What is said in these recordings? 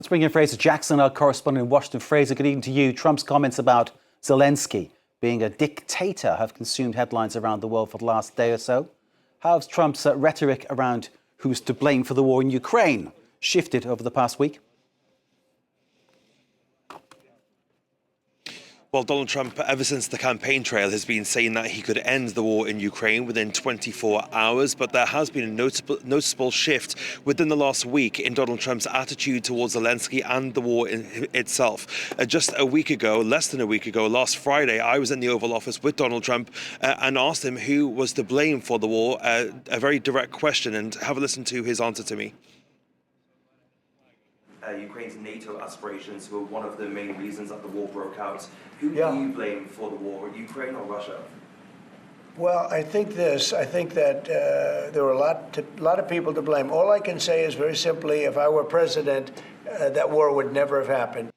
To bring in Fraser Jackson, our correspondent in Washington. Fraser, good evening to you. Trump's comments about Zelensky being a dictator have consumed headlines around the world for the last day or so. How has Trump's rhetoric around who's to blame for the war in Ukraine shifted over the past week? Well, Donald Trump, ever since the campaign trail, has been saying that he could end the war in Ukraine within 24 hours. But there has been a noticeable shift within the last week in Donald Trump's attitude towards Zelensky and the war itself. Just a week ago, less than a week ago, last Friday, I was in the Oval Office with Donald Trump and asked him who was to blame for the war. A very direct question, and have a listen to his answer to me. Ukraine's NATO aspirations were one of the main reasons that the war broke out. Who do you blame for the war, Ukraine or Russia? Well, I think that there were a lot of people to blame. All I can say is very simply, if I were president, that war would never have happened.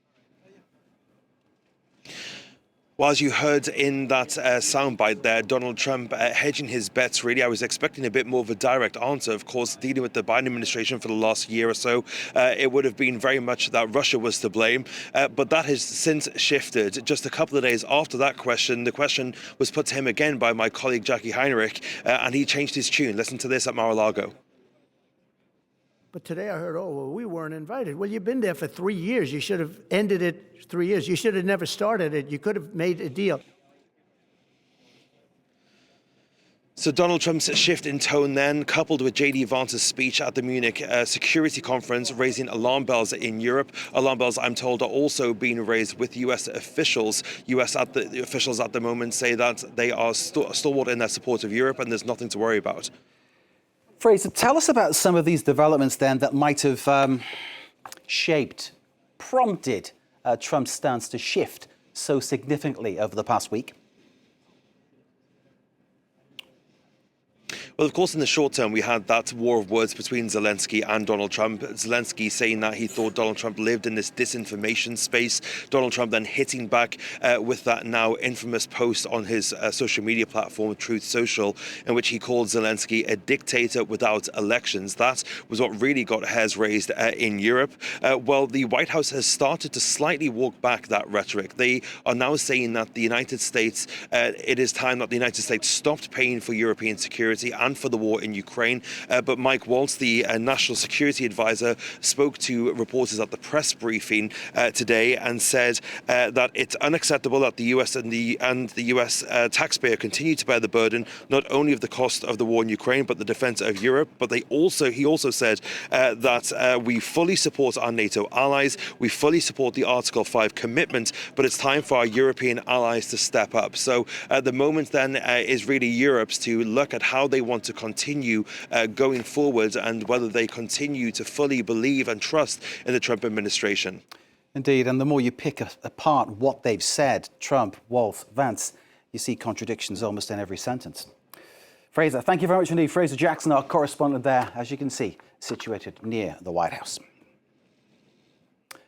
Well, as you heard in that soundbite there, Donald Trump hedging his bets, really. I was expecting a bit more of a direct answer. Of course, dealing with the Biden administration for the last year or so, it would have been very much that Russia was to blame. But that has since shifted. Just a couple of days after that question, the question was put to him again by my colleague Jackie Heinrich, and he changed his tune. Listen to this at Mar-a-Lago. But today I heard, oh, well, we weren't invited. Well, you've been there for 3 years. You should have ended it 3 years. You should have never started it. You could have made a deal. So Donald Trump's shift in tone then, coupled with J.D. Vance's speech at the Munich security conference, raising alarm bells in Europe. Alarm bells, I'm told, are also being raised with U.S. officials. The officials at the moment say that they are stalwart in their support of Europe and there's nothing to worry about. Fraser, tell us about some of these developments then that might have prompted Trump's stance to shift so significantly over the past week. Well, of course, in the short term, we had that war of words between Zelensky and Donald Trump. Zelensky saying that he thought Donald Trump lived in this disinformation space. Donald Trump then hitting back with that now infamous post on his social media platform, Truth Social, in which he called Zelensky a dictator without elections. That was what really got hairs raised in Europe. Well, the White House has started to slightly walk back that rhetoric. They are now saying that the United States, it is time that the United States stopped paying for European security and for the war in Ukraine. But Mike Waltz, the National Security Advisor, spoke to reporters at the press briefing today and said that it's unacceptable that the US and the US taxpayer continue to bear the burden not only of the cost of the war in Ukraine but the defense of Europe. But he also said that we fully support our NATO allies, we fully support the Article 5 commitment, but it's time for our European allies to step up. So the moment then is really Europe's to look at how they want to continue going forward and whether they continue to fully believe and trust in the Trump administration. Indeed, and the more you pick apart what they've said, Trump, Waltz, Vance, you see contradictions almost in every sentence. Fraser, thank you very much indeed. Fraser Jackson, our correspondent there, as you can see, situated near the White House.